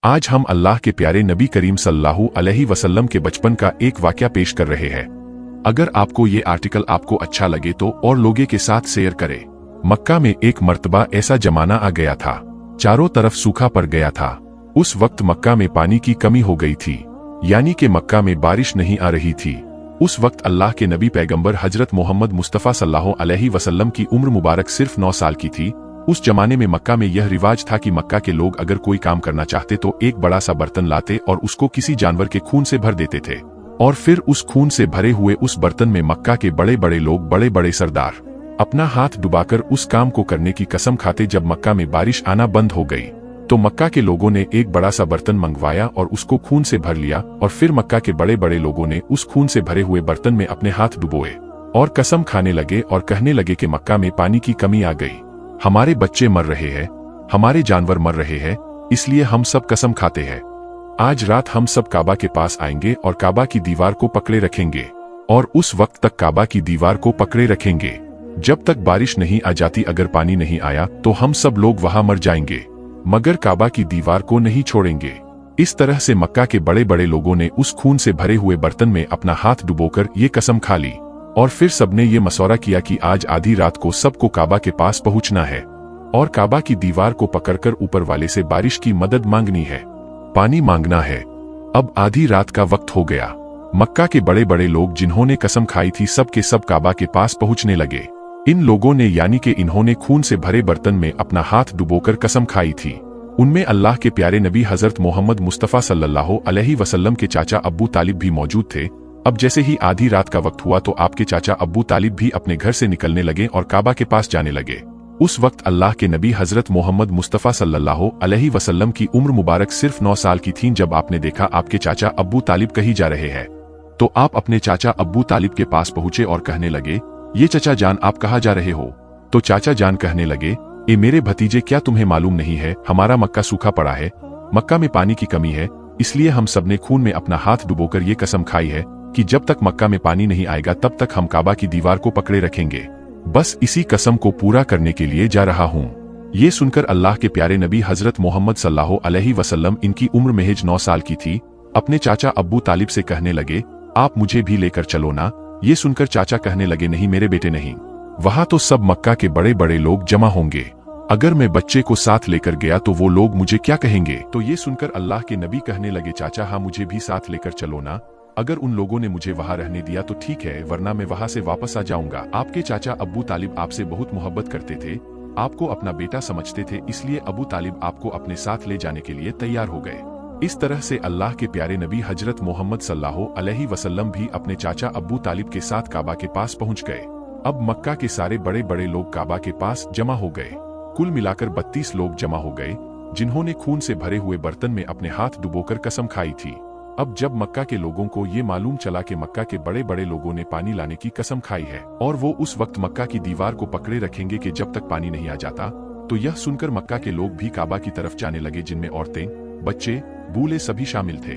आज हम अल्लाह के प्यारे नबी करीम सल्लल्लाहु अलैहि वसल्लम के बचपन का एक वाकया पेश कर रहे हैं। अगर आपको ये आर्टिकल आपको अच्छा लगे तो और लोगों के साथ शेयर करें। मक्का में एक मर्तबा ऐसा जमाना आ गया था, चारों तरफ सूखा पड़ गया था। उस वक्त मक्का में पानी की कमी हो गई थी, यानी कि मक्का में बारिश नहीं आ रही थी। उस वक्त अल्लाह के नबी पैगंबर हजरत मोहम्मद मुस्तफ़ा सल्लल्लाहु अलैहि वसल्लम की उम्र मुबारक सिर्फ 9 साल की थी। उस जमाने में मक्का में यह रिवाज था कि मक्का के लोग अगर कोई काम करना चाहते तो एक बड़ा सा बर्तन लाते और उसको किसी जानवर के खून से भर देते थे, और फिर उस खून से भरे हुए उस बर्तन में मक्का के बड़े बड़े लोग, बड़े बड़े सरदार अपना हाथ डुबाकर उस काम को करने की कसम खाते। जब मक्का में बारिश आना बंद हो गई तो मक्का के लोगों ने एक बड़ा सा बर्तन मंगवाया और उसको खून से भर लिया, और फिर मक्का के बड़े बड़े लोगों ने उस खून से भरे हुए बर्तन में अपने हाथ डुबोए और कसम खाने लगे और कहने लगे कि मक्का में पानी की कमी आ गई, हमारे बच्चे मर रहे हैं, हमारे जानवर मर रहे हैं, इसलिए हम सब कसम खाते हैं आज रात हम सब काबा के पास आएंगे और काबा की दीवार को पकड़े रखेंगे, और उस वक्त तक काबा की दीवार को पकड़े रखेंगे जब तक बारिश नहीं आ जाती। अगर पानी नहीं आया तो हम सब लोग वहां मर जाएंगे, मगर काबा की दीवार को नहीं छोड़ेंगे। इस तरह से मक्का के बड़े बड़े लोगों ने उस खून से भरे हुए बर्तन में अपना हाथ डुबोकर ये कसम खा ली, और फिर सबने ये मशवरा किया कि आज आधी रात को सबको काबा के पास पहुंचना है और काबा की दीवार को पकड़कर ऊपर वाले से बारिश की मदद मांगनी है, पानी मांगना है। अब आधी रात का वक्त हो गया। मक्का के बड़े बड़े लोग जिन्होंने कसम खाई थी सब के सब काबा के पास पहुंचने लगे। इन लोगों ने, यानी कि इन्होंने खून से भरे बर्तन में अपना हाथ डुबोकर कसम खाई थी। उनमें अल्लाह के प्यारे नबी हजरत मोहम्मद मुस्तफ़ा सल्लल्लाहु अलैहि वसल्लम के चाचा अब्बू तालिब भी मौजूद थे। अब जैसे ही आधी रात का वक्त हुआ तो आपके चाचा अब्बू तालिब भी अपने घर से निकलने लगे और काबा के पास जाने लगे। उस वक्त अल्लाह के नबी हजरत मोहम्मद मुस्तफ़ा सल्लल्लाहु अलैहि वसल्लम की उम्र मुबारक सिर्फ 9 साल की थी। जब आपने देखा आपके चाचा अब्बू तालिब कहीं जा रहे हैं तो आप अपने चाचा अब्बू तालिब के पास पहुंचे और कहने लगे, ये चाचा जान आप कहाँ जा रहे हो? तो चाचा जान कहने लगे, ए मेरे भतीजे, क्या तुम्हें मालूम नहीं है हमारा मक्का सूखा पड़ा है, मक्का में पानी की कमी है, इसलिए हम सबने खून में अपना हाथ डुबोकर ये कसम खाई है कि जब तक मक्का में पानी नहीं आएगा तब तक हम काबा की दीवार को पकड़े रखेंगे। बस इसी कसम को पूरा करने के लिए जा रहा हूँ। ये सुनकर अल्लाह के प्यारे नबी हजरत मोहम्मद सल्लल्लाहु अलैहि वसल्लम, इनकी उम्र महज 9 साल की थी, अपने चाचा अब्बू तालिब से कहने लगे, आप मुझे भी लेकर चलो ना। ये सुनकर चाचा कहने लगे, नहीं मेरे बेटे नहीं, वहां तो सब मक्का के बड़े बड़े लोग जमा होंगे, अगर मैं बच्चे को साथ लेकर गया तो वो लोग मुझे क्या कहेंगे? तो ये सुनकर अल्लाह के नबी कहने लगे, चाचा हाँ मुझे भी साथ लेकर चलो ना, अगर उन लोगों ने मुझे वहां रहने दिया तो ठीक है, वरना मैं वहां से वापस आ जाऊंगा। आपके चाचा अब्बू तालिब आपसे बहुत मोहब्बत करते थे, आपको अपना बेटा समझते थे, इसलिए अब्बू तालिब आपको अपने साथ ले जाने के लिए तैयार हो गए। इस तरह से अल्लाह के प्यारे नबी हजरत मोहम्मद सल्लल्लाहु अलैहि वसल्लम भी अपने चाचा अब्बू तालिब के साथ काबा के पास पहुंच गए। अब मक्का के सारे बड़े बड़े लोग काबा के पास जमा हो गए। कुल मिलाकर 32 लोग जमा हो गए जिन्होंने खून से भरे हुए बर्तन में अपने हाथ डुबोकर कसम खाई थी। अब जब मक्का के लोगों को ये मालूम चला कि मक्का के बड़े बड़े लोगों ने पानी लाने की कसम खाई है और वो उस वक्त मक्का की दीवार को पकड़े रखेंगे कि जब तक पानी नहीं आ जाता, तो यह सुनकर मक्का के लोग भी काबा की तरफ जाने लगे, जिनमें औरतें, बच्चे, बूढ़े सभी शामिल थे।